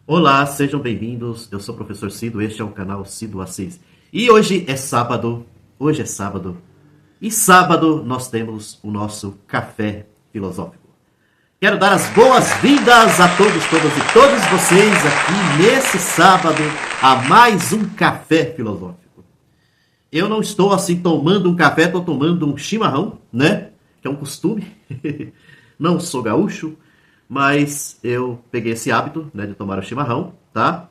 Olá, sejam bem-vindos. Eu sou o professor Cido, este é o canal Cido Assis. E hoje é sábado, e sábado nós temos o nosso café filosófico. Quero dar as boas-vindas a todos, todas e todos vocês aqui nesse sábado a mais um café filosófico. Eu não estou assim tomando um café, estou tomando um chimarrão, né? Que é um costume. Não sou gaúcho, mas eu peguei esse hábito, né, de tomar o chimarrão, tá?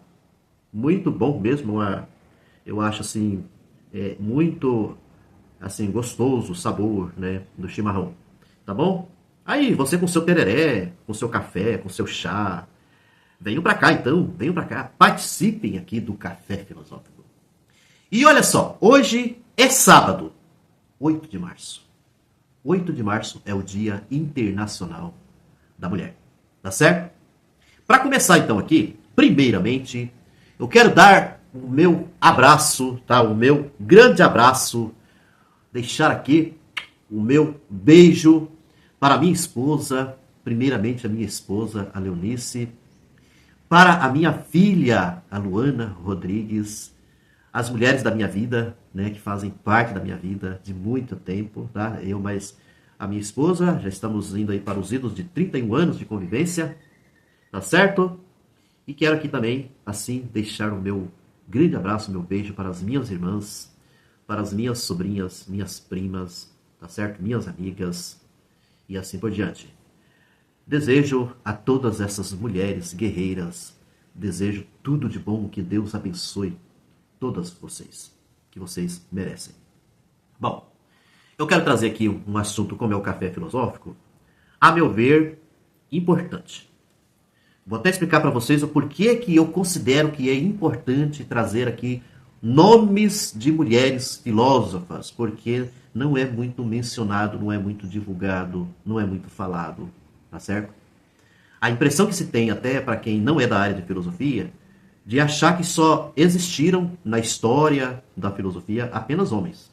Muito bom mesmo, eu acho assim, muito assim gostoso o sabor, né, do chimarrão, tá bom? Aí você com seu tereré, com seu café, com seu chá, venham pra cá então, venham pra cá, participem aqui do Café Filosófico. E olha só, hoje é sábado, 8 de março. 8 de março é o Dia Internacional da Mulher, tá certo? Para começar então aqui, primeiramente, eu quero dar o meu abraço, tá? O meu grande abraço, deixar aqui o meu beijo para a minha esposa, primeiramente a minha esposa, a Leonice, para a minha filha, a Luana Rodrigues, as mulheres da minha vida, né, que fazem parte da minha vida de muito tempo, tá? Eu mais a minha esposa, já estamos indo aí para os idos de 31 anos de convivência, tá certo? E quero aqui também, assim, deixar o meu grande abraço, meu beijo para as minhas irmãs, para as minhas sobrinhas, minhas primas, tá certo? Minhas amigas e assim por diante. Desejo a todas essas mulheres guerreiras, desejo tudo de bom, que Deus abençoe todas vocês, que vocês merecem. Bom, eu quero trazer aqui um assunto como é o café filosófico, a meu ver, importante. Vou até explicar para vocês o porquê que eu considero que é importante trazer aqui nomes de mulheres filósofas, porque não é muito mencionado, não é muito divulgado, não é muito falado, tá certo? A impressão que se tem, até para quem não é da área de filosofia, de achar que só existiram na história da filosofia apenas homens.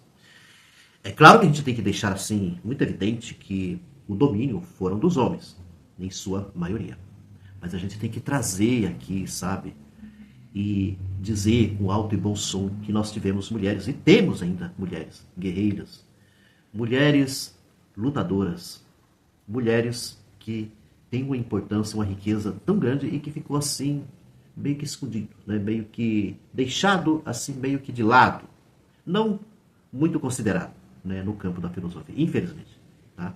É claro que a gente tem que deixar assim muito evidente que o domínio foram dos homens, em sua maioria. Mas a gente tem que trazer aqui, sabe? E dizer com alto e bom som que nós tivemos mulheres, e temos ainda mulheres guerreiras, mulheres lutadoras, mulheres que têm uma importância, uma riqueza tão grande e que ficou assim, meio que escondido, né? Meio que deixado assim, meio que de lado. Não muito considerado, né, no campo da filosofia, infelizmente. Tá?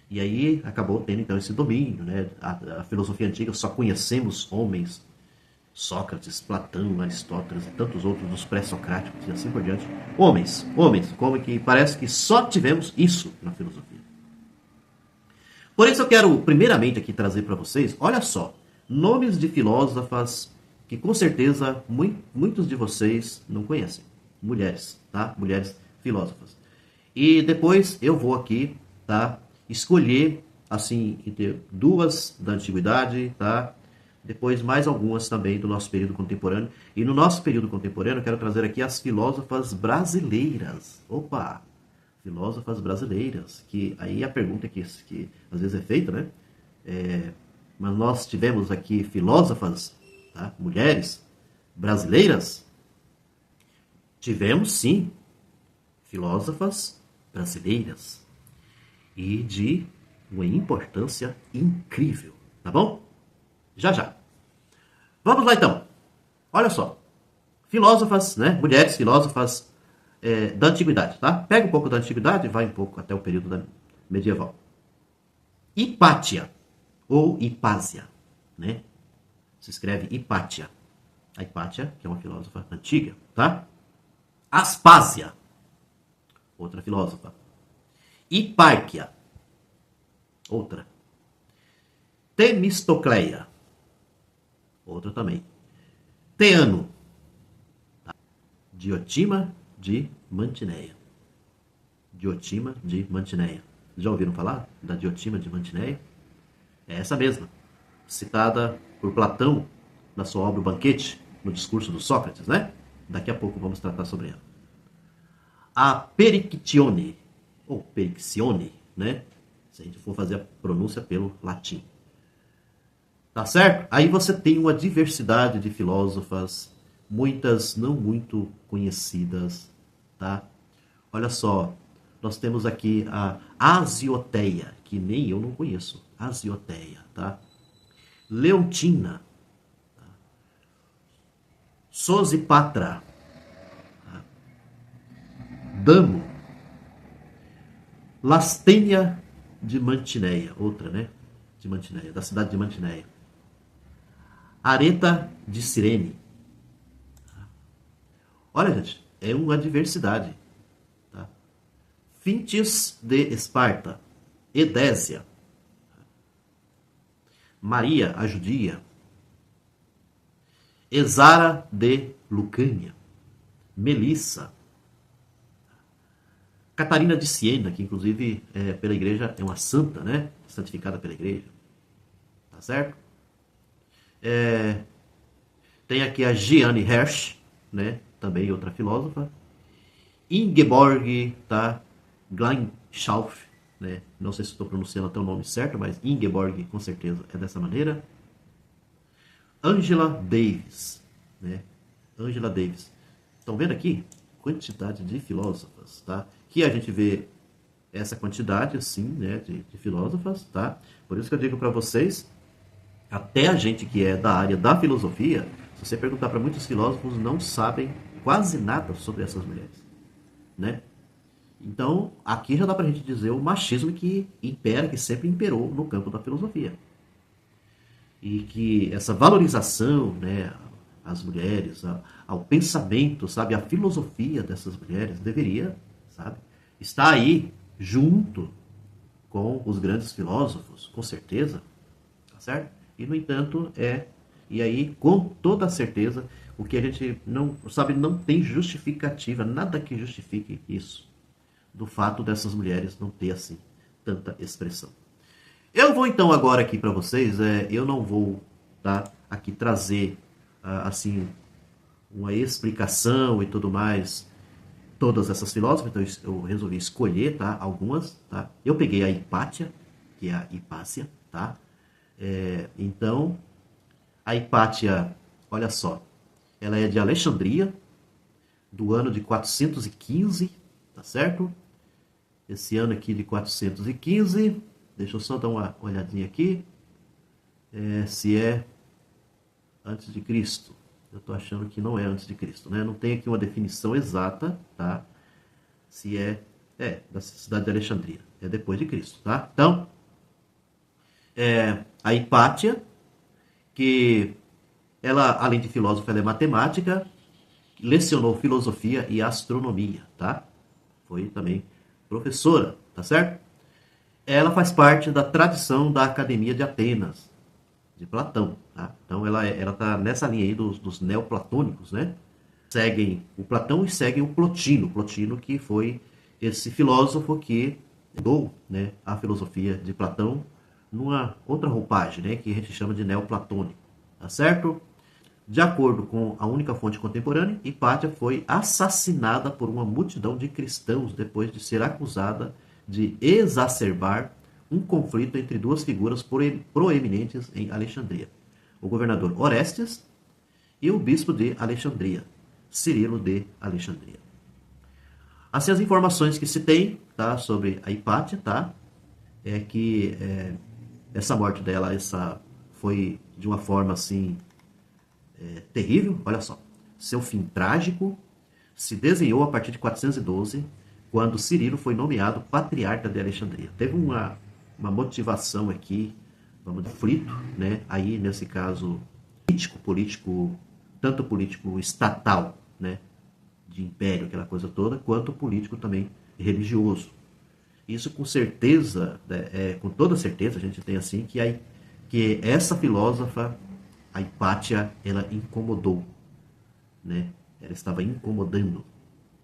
E aí acabou tendo então esse domínio, né? A filosofia antiga só conhecemos homens, Sócrates, Platão, Aristóteles e tantos outros dos pré-socráticos e assim por diante. Homens, homens, como que parece que só tivemos isso na filosofia. Por isso eu quero primeiramente aqui trazer para vocês, olha só, nomes de filósofas que com certeza muitos de vocês não conhecem. Mulheres, tá? Mulheres filósofas. E depois eu vou aqui, tá? Escolher, assim, entre duas da antiguidade, tá? Depois mais algumas também do nosso período contemporâneo. E no nosso período contemporâneo eu quero trazer aqui as filósofas brasileiras. Opa! Filósofas brasileiras. Que aí a pergunta que às vezes é feita, né? Mas nós tivemos aqui filósofas, tá? Mulheres brasileiras? Tivemos sim filósofas brasileiras e de uma importância incrível, tá bom? Já já. Vamos lá então. Olha só. Filósofas, né? Mulheres filósofas da antiguidade, tá? Pega um pouco da antiguidade e vai um pouco até o período medieval. Hipátia ou Hipásia, né? Se escreve Hipátia. A Hipátia, que é uma filósofa antiga, tá? Aspásia, outra filósofa. Hipárquia, outra. Temistocleia, outra também. Teano, tá? Diotima de Mantineia. Diotima de Mantineia. Já ouviram falar da Diotima de Mantineia? É essa mesma, citada por Platão na sua obra O Banquete, no discurso do Sócrates, né? Daqui a pouco vamos tratar sobre ela. A Perictione, ou Periccione, né? Se a gente for fazer a pronúncia pelo latim. Tá certo? Aí você tem uma diversidade de filósofas, muitas não muito conhecidas, tá? Olha só, nós temos aqui a Asioteia, que nem eu não conheço. Asioteia, tá? Leontina, Sosipatra, Damo, Lastênia de Mantineia, outra, né? De Mantineia, da cidade de Mantineia. Areta de Cirene. Olha, gente, é uma diversidade. Tá? Fintis de Esparta, Edésia, Maria a Judia, Exara de Lucânia, Melissa, Catarina de Siena, que inclusive pela igreja é uma santa, né? Santificada pela igreja. Tá certo? Tem aqui a Jeanne Hirsch, né? Também outra filósofa. Ingeborg, tá? Gleinschauf, né? Não sei se estou pronunciando até o nome certo, mas Ingeborg com certeza é dessa maneira. Angela Davis, né? Angela Davis. Estão vendo aqui? Quantidade de filósofas, tá? Que a gente vê essa quantidade, assim, né? De filósofas, tá? Por isso que eu digo para vocês, até a gente que é da área da filosofia, se você perguntar para muitos filósofos, não sabem quase nada sobre essas mulheres, né? Então, aqui já dá pra gente dizer o machismo que impera, que sempre imperou no campo da filosofia. E que essa valorização, né, às mulheres, ao pensamento, sabe, à filosofia dessas mulheres deveria, sabe, estar aí junto com os grandes filósofos, com certeza, tá certo? E no entanto e aí com toda certeza o que a gente não sabe, não tem justificativa, nada que justifique isso, do fato dessas mulheres não ter assim tanta expressão. Eu vou então agora aqui para vocês, eu não vou, tá, aqui trazer assim uma explicação e tudo mais, todas essas filósofas, então eu resolvi escolher, tá, algumas, tá. Eu peguei a Hipátia, que é a Hipácia, tá. Então a Hipátia, olha só, ela é de Alexandria, do ano de 415, tá certo? Esse ano aqui de 415, deixa eu só dar uma olhadinha aqui, se é antes de Cristo. Eu estou achando que não é antes de Cristo, né? Não tem aqui uma definição exata, tá? Se da cidade de Alexandria, é depois de Cristo, tá? Então, a Hipátia, que ela, além de filósofa, ela é matemática, lecionou filosofia e astronomia, tá? Foi também professora, tá certo? Ela faz parte da tradição da Academia de Atenas, de Platão, tá? Então ela tá nessa linha aí dos neoplatônicos, né? Seguem o Platão e seguem o Plotino. Plotino que foi esse filósofo que mudou, né, a filosofia de Platão numa outra roupagem, né, que a gente chama de neoplatônico, tá certo? De acordo com a única fonte contemporânea, Hipátia foi assassinada por uma multidão de cristãos depois de ser acusada de exacerbar um conflito entre duas figuras proeminentes em Alexandria: o governador Orestes e o bispo de Alexandria, Cirilo de Alexandria. Assim, as informações que se tem, tá, sobre a Hipátia, tá, é que essa morte dela foi de uma forma assim terrível. Olha só, seu fim trágico se desenhou a partir de 412, quando Cirilo foi nomeado patriarca de Alexandria. Teve uma motivação aqui, vamos dizer, conflito, né? Aí nesse caso político, tanto político estatal, né, de império, aquela coisa toda, quanto político também religioso. Isso com certeza, com toda certeza, a gente tem assim que essa filósofa, a Hipátia, ela incomodou, né? Ela estava incomodando.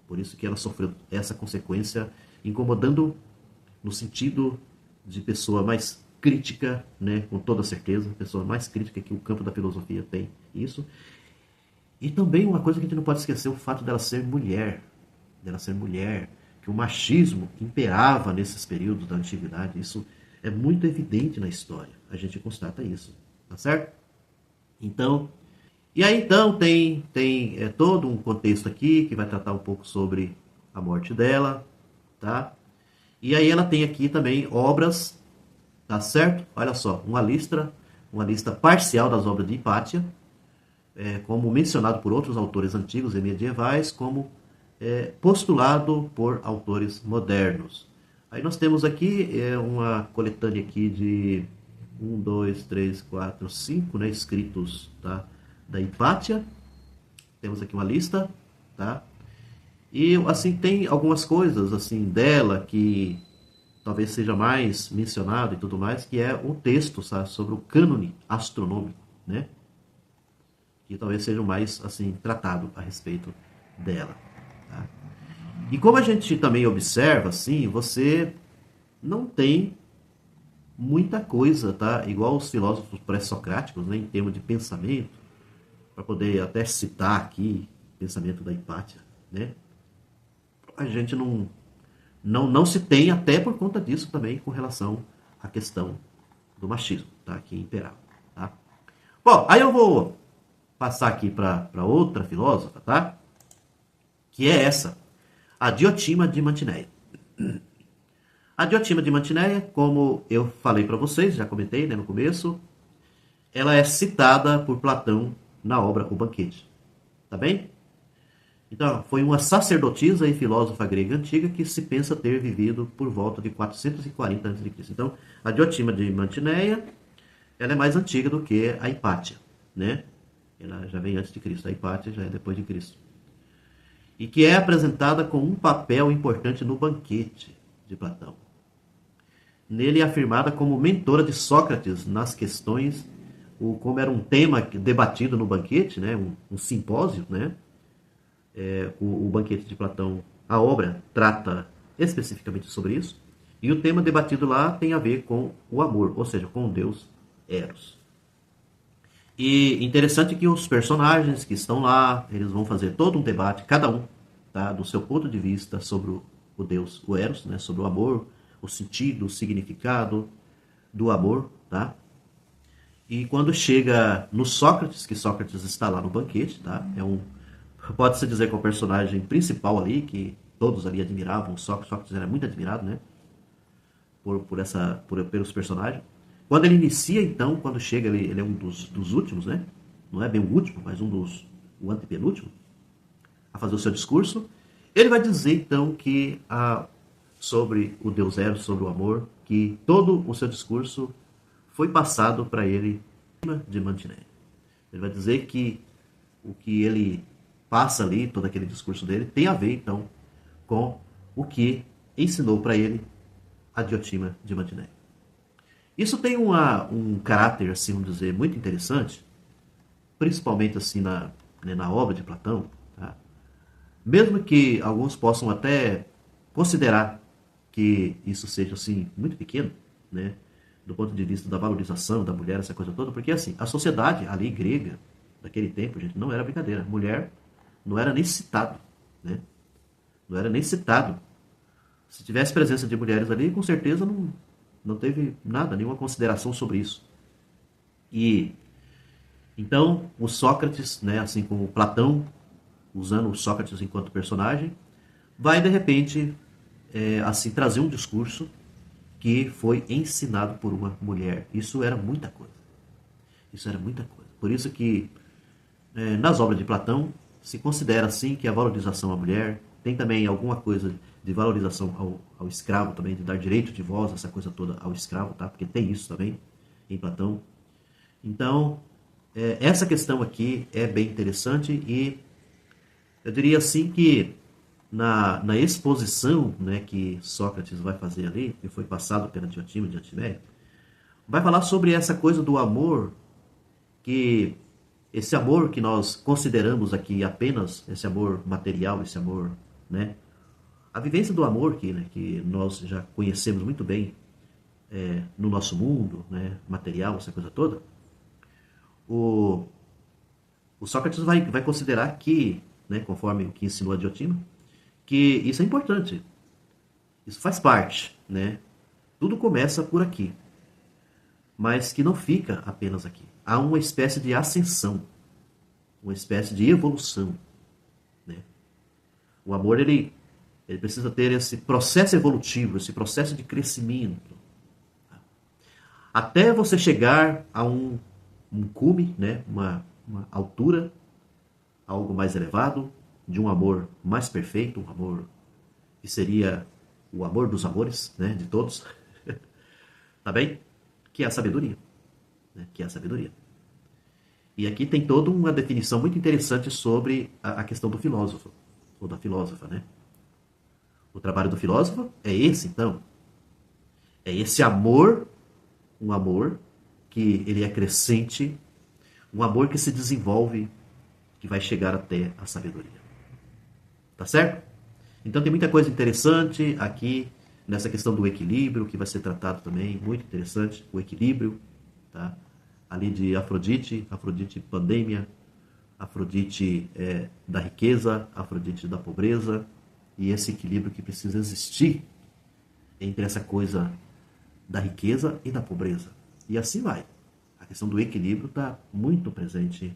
Por isso que ela sofreu essa consequência, incomodando no sentido de pessoa mais crítica, né? Com toda certeza, pessoa mais crítica que o campo da filosofia tem isso. E também uma coisa que a gente não pode esquecer, o fato dela ser mulher, que o machismo imperava nesses períodos da antiguidade. Isso é muito evidente na história, a gente constata isso, tá certo? Então, e aí então tem todo um contexto aqui que vai tratar um pouco sobre a morte dela, tá? E aí ela tem aqui também obras, tá certo? Olha só, uma lista parcial das obras de Hipátia, como mencionado por outros autores antigos e medievais, como postulado por autores modernos. Aí nós temos aqui uma coletânea aqui de 5, né, escritos, tá, da Hipátia. Temos aqui uma lista, tá? E assim tem algumas coisas assim dela que talvez seja mais mencionado e tudo mais, que é um texto, sabe, sobre o cânone astronômico, né? Que talvez seja o mais assim tratado a respeito dela, tá? E como a gente também observa, assim, você não tem muita coisa, tá? Igual os filósofos pré-socráticos, né, em termos de pensamento, para poder até citar aqui o pensamento da Hipátia, né? A gente não se tem, até por conta disso também, com relação à questão do machismo, tá? Que imperava, tá? Bom, aí eu vou passar aqui para outra filósofa, tá? Que é essa, a Diotima de Mantineia. A Diotima de Mantineia, como eu falei para vocês, já comentei, né, no começo, ela é citada por Platão na obra O Banquete, tá bem? Então, foi uma sacerdotisa e filósofa grega antiga que se pensa ter vivido por volta de 440 a.C. Então, a Diotima de Mantineia, ela é mais antiga do que a Hipátia, né? Ela já vem antes de Cristo, a Hipátia já é depois de Cristo. E que é apresentada com um papel importante no Banquete de Platão. Nele é afirmada como mentora de Sócrates nas questões, como era um tema debatido no Banquete, né? Um simpósio, né? O Banquete de Platão, a obra trata especificamente sobre isso, e o tema debatido lá tem a ver com o amor, ou seja, com o deus Eros. E interessante que os personagens que estão lá, eles vão fazer todo um debate, cada um, tá, do seu ponto de vista sobre o deus, o Eros, né, sobre o amor, o sentido, o significado do amor, tá? E quando chega no Sócrates, que Sócrates está lá no banquete, tá? Pode-se dizer que é o personagem principal ali, que todos ali admiravam. Sócrates era muito admirado, né? Pelos personagens. Quando ele inicia, então, quando chega, ele é um dos últimos, né? Não é bem o último, mas o antepenúltimo, a fazer o seu discurso. Ele vai dizer, então, que sobre o Deus Eros, sobre o amor, que todo o seu discurso foi passado para ele de Mantineia. Ele vai dizer que o que ele passa ali, todo aquele discurso dele, tem a ver, então, com o que ensinou para ele a Diotima de Mantineia. Isso tem um caráter, assim, vamos dizer, muito interessante, principalmente assim na obra de Platão, tá? Mesmo que alguns possam até considerar que isso seja assim muito pequeno, né, do ponto de vista da valorização da mulher, essa coisa toda, porque assim, a sociedade ali grega daquele tempo, gente, não era brincadeira. Mulher não era nem citado, né? Não era nem citado. Se tivesse presença de mulheres ali, com certeza não teve nada, nenhuma consideração sobre isso. E então o Sócrates, né, assim como Platão, usando o Sócrates enquanto personagem, vai de repente assim trazer um discurso que foi ensinado por uma mulher. Isso era muita coisa. Isso era muita coisa. Por isso que nas obras de Platão se considera assim que a valorização à mulher tem também alguma coisa de valorização ao escravo também, de dar direito de voz, essa coisa toda ao escravo, tá? Porque tem isso também em Platão. Então, essa questão aqui é bem interessante e eu diria assim que na exposição, né, que Sócrates vai fazer ali, que foi passado pela Diotima de Mantineia, vai falar sobre essa coisa do amor, que esse amor que nós consideramos aqui apenas esse amor material, esse amor, né, a vivência do amor que nós já conhecemos muito bem no nosso mundo, né, material, essa coisa toda, o Sócrates vai considerar que, né, conforme o que ensinou a Diotima, que isso é importante, isso faz parte, né? Tudo começa por aqui. mas que não fica apenas aqui. Há uma espécie de ascensão, uma espécie de evolução, né? O amor, ele precisa ter esse processo evolutivo, esse processo de crescimento, até você chegar a um cume, né? Uma altura, algo mais elevado, de um amor mais perfeito, um amor que seria o amor dos amores, né? De todos, tá bem? Que é a sabedoria, né? Que é a sabedoria. E aqui tem toda uma definição muito interessante sobre a questão do filósofo, ou da filósofa, né? O trabalho do filósofo é esse, então. É esse amor, um amor que ele é crescente, um amor que se desenvolve, que vai chegar até a sabedoria. Tá certo? Então tem muita coisa interessante aqui nessa questão do equilíbrio, que vai ser tratado também, muito interessante, o equilíbrio, tá? Ali de Afrodite, Afrodite pandemia, Afrodite da riqueza, Afrodite da pobreza, e esse equilíbrio que precisa existir entre essa coisa da riqueza e da pobreza. E assim vai. A questão do equilíbrio está muito presente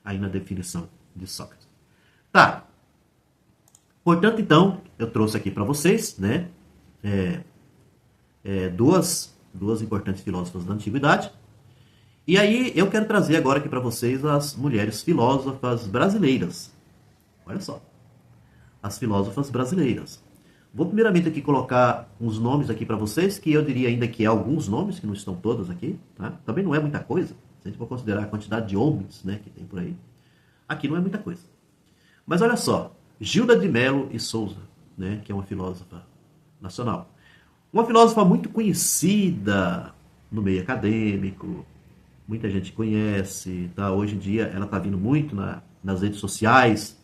aí na definição de Sócrates. Tá. Portanto, então, eu trouxe aqui para vocês, né, duas importantes filósofas da antiguidade. E aí eu quero trazer agora aqui para vocês as mulheres filósofas brasileiras. Olha só. As filósofas brasileiras. Vou primeiramente aqui colocar uns nomes aqui para vocês, que eu diria ainda que é alguns nomes, que não estão todas aqui, tá? Também não é muita coisa, se a gente for considerar a quantidade de homens, né, que tem por aí. Aqui não é muita coisa. Mas olha só, Gilda de Mello e Souza, né, que é uma filósofa nacional. Uma filósofa muito conhecida no meio acadêmico, muita gente conhece, tá? Hoje em dia ela está vindo muito nas redes sociais,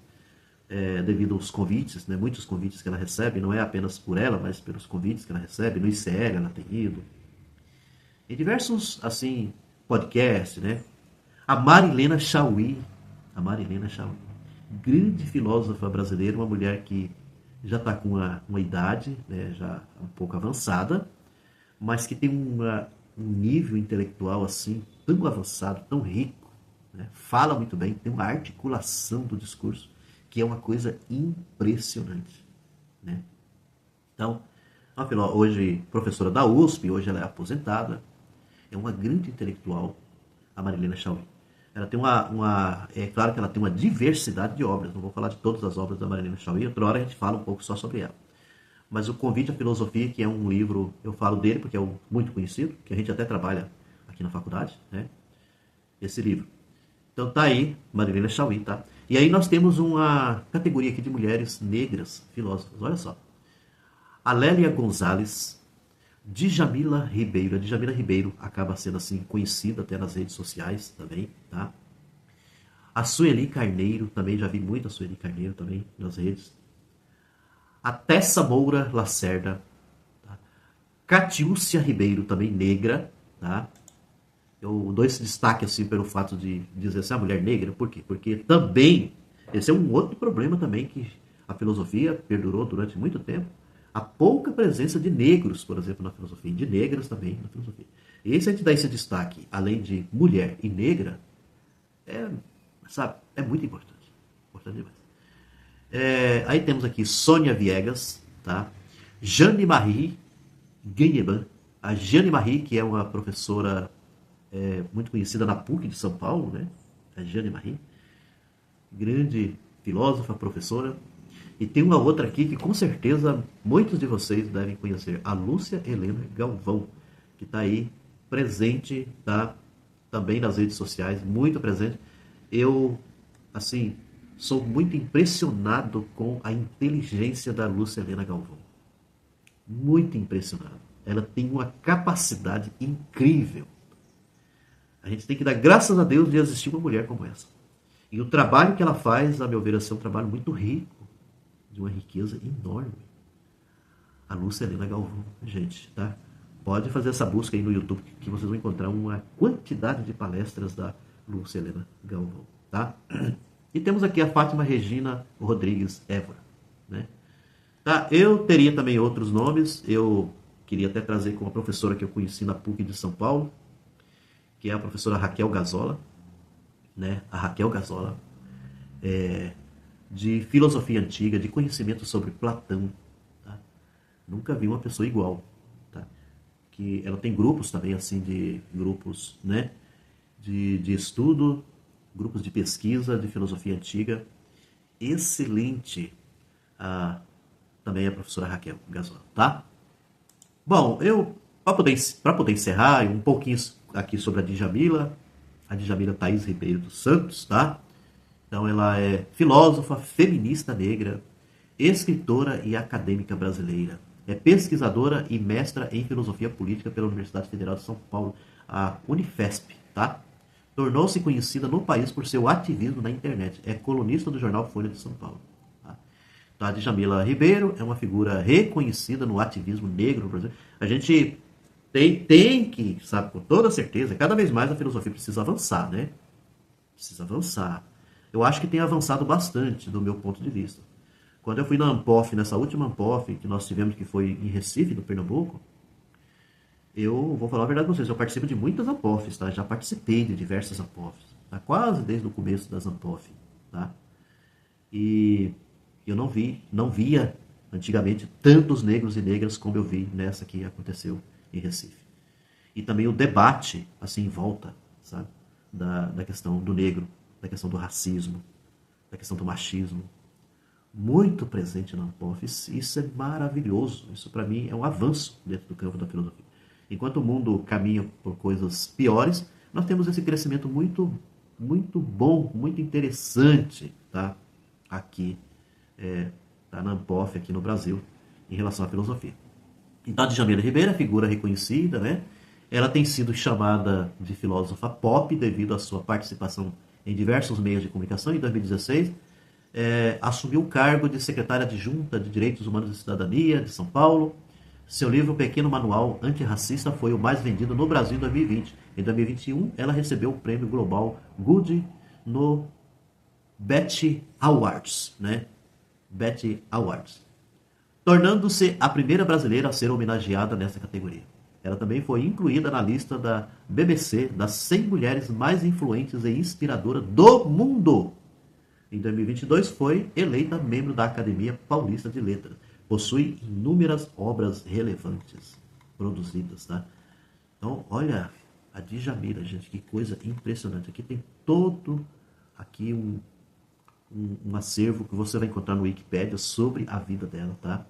devido aos convites, né? Muitos convites que ela recebe, não é apenas por ela, mas pelos convites que ela recebe, no ICL ela tem ido. Em diversos, assim, podcasts, né? A Marilena Chaui, grande filósofa brasileira, uma mulher que já está com uma idade, né? Já um pouco avançada, mas que tem um nível intelectual, assim, tão avançado, tão rico, né? Fala muito bem, tem uma articulação do discurso, que é uma coisa impressionante, né? Então, hoje professora da USP, hoje ela é aposentada, é uma grande intelectual, a Marilena Chaui. Ela tem é claro que ela tem uma diversidade de obras, não vou falar de todas as obras da Marilena Chaui, outra hora a gente fala um pouco só sobre ela. Mas o Convite à Filosofia, que é um livro, eu falo dele porque é muito conhecido, que a gente até trabalha aqui na faculdade, né? Esse livro. Então tá aí, Marilena Chaui, tá? E aí nós temos uma categoria aqui de mulheres negras filósofas, olha só. A Lélia Gonzalez, Djamila Ribeiro. A Djamila Ribeiro acaba sendo assim conhecida até nas redes sociais também, tá? A Sueli Carneiro, também já vi muito a Sueli Carneiro também nas redes. A Tessa Moura Lacerda, tá? Catiúcia Ribeiro, também negra, tá? Eu dou esse destaque assim pelo fato de dizer assim, a mulher negra, por quê? Porque também, esse é um outro problema também que a filosofia perdurou durante muito tempo, a pouca presença de negros, por exemplo, na filosofia, e de negras também na filosofia. E se a gente dá esse destaque, além de mulher e negra, é muito importante. Importante demais. Aí temos aqui Sônia Viegas, tá? Jeanne Marie Guilleban. A Jeanne Marie, que é uma professora muito conhecida na PUC de São Paulo, né? A Jeanne Marie, grande filósofa, professora. E tem uma outra aqui que com certeza muitos de vocês devem conhecer, a Lúcia Helena Galvão, que está aí presente, tá? Também nas redes sociais, muito presente. Eu, assim, sou muito impressionado com a inteligência da Lúcia Helena Galvão. Muito impressionado. Ela tem uma capacidade incrível. A gente tem que dar graças a Deus de existir uma mulher como essa. E o trabalho que ela faz, a meu ver, é um trabalho muito rico, de uma riqueza enorme. A Lúcia Helena Galvão, gente, tá? Pode fazer essa busca aí no YouTube, que vocês vão encontrar uma quantidade de palestras da Lúcia Helena Galvão, tá? E temos aqui a Fátima Regina Rodrigues Évora, né? Tá? Eu teria também outros nomes, eu queria até trazer com uma professora que eu conheci na PUC de São Paulo, que é a professora Raquel Gazola, né? A Raquel Gazola, de filosofia antiga, de conhecimento sobre Platão. Tá? Nunca vi uma pessoa igual. Tá? Que ela tem grupos também, assim, de grupos, né? De estudo, grupos de pesquisa de filosofia antiga. Excelente. Também a professora Raquel Gazola, tá? Bom, para poder encerrar, um pouquinho aqui sobre a Djamila Thaís Ribeiro dos Santos, tá? Então ela é filósofa, feminista negra, escritora e acadêmica brasileira. É pesquisadora e mestra em filosofia política pela Universidade Federal de São Paulo, a Unifesp, tá? Tornou-se conhecida no país por seu ativismo na internet. É colunista do jornal Folha de São Paulo. Tá? Então, a Djamila Ribeiro é uma figura reconhecida no ativismo negro no Brasil. A gente tem que, sabe, com toda certeza, cada vez mais a filosofia precisa avançar, né? Precisa avançar. Eu acho que tem avançado bastante, do meu ponto de vista. Quando eu fui na Ampof, nessa última Ampof que nós tivemos, que foi em Recife, no Pernambuco, eu vou falar a verdade para vocês, eu participo de muitas Ampofs, tá? Já participei de diversas Ampofs, tá? Quase desde o começo das Ampof, tá? E eu não via antigamente tantos negros e negras como eu vi nessa que aconteceu em Recife. E também o debate, assim, em volta, sabe? Da questão do negro, da questão do racismo, da questão do machismo. Muito presente na Ampof. Isso é maravilhoso. Isso, para mim, é um avanço dentro do campo da filosofia. Enquanto o mundo caminha por coisas piores, nós temos esse crescimento muito, muito bom, muito interessante, tá? Aqui, tá na Ampof, aqui no Brasil, em relação à filosofia. Então, a Djamila Ribeiro é figura reconhecida, né? Ela tem sido chamada de filósofa pop devido à sua participação em diversos meios de comunicação. Em 2016, assumiu o cargo de secretária adjunta de Direitos Humanos e Cidadania de São Paulo. Seu livro Pequeno Manual Antirracista foi o mais vendido no Brasil em 2020. Em 2021, ela recebeu o prêmio global Good no Betty Awards, né? Betty Awards, tornando-se a primeira brasileira a ser homenageada nessa categoria. Ela também foi incluída na lista da BBC das 100 mulheres mais influentes e inspiradoras do mundo. Em 2022, foi eleita membro da Academia Paulista de Letras. Possui inúmeras obras relevantes produzidas, tá? Então, olha a Djamila, gente, que coisa impressionante. Aqui tem todo aqui um acervo que você vai encontrar no Wikipedia sobre a vida dela, tá?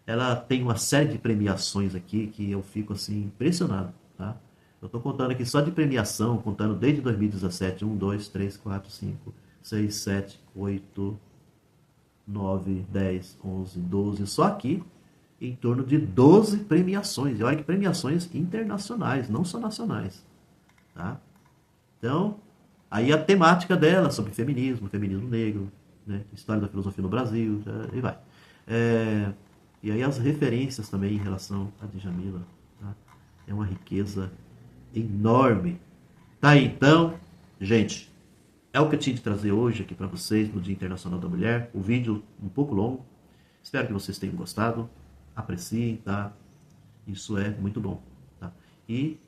Ela tem uma série de premiações aqui que eu fico assim impressionado, tá? Eu tô contando aqui só de premiação, contando desde 2017, 1, 2, 3, 4, 5, 6, 7, 8, 9, 10, 11, 12, só aqui em torno de 12 premiações. E olha que premiações internacionais, não só nacionais, tá? Então, aí a temática dela sobre feminismo, feminismo negro, né? História da filosofia no Brasil, e vai. E aí as referências também em relação a Djamila, tá? É uma riqueza enorme. Tá aí, então, gente, é o que eu tinha de trazer hoje aqui para vocês no Dia Internacional da Mulher. O vídeo um pouco longo. Espero que vocês tenham gostado. Apreciem, tá? Isso é muito bom, tá? E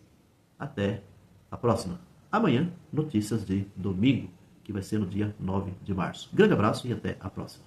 até a próxima. Amanhã, notícias de domingo, que vai ser no dia 9 de março. Grande abraço e até a próxima.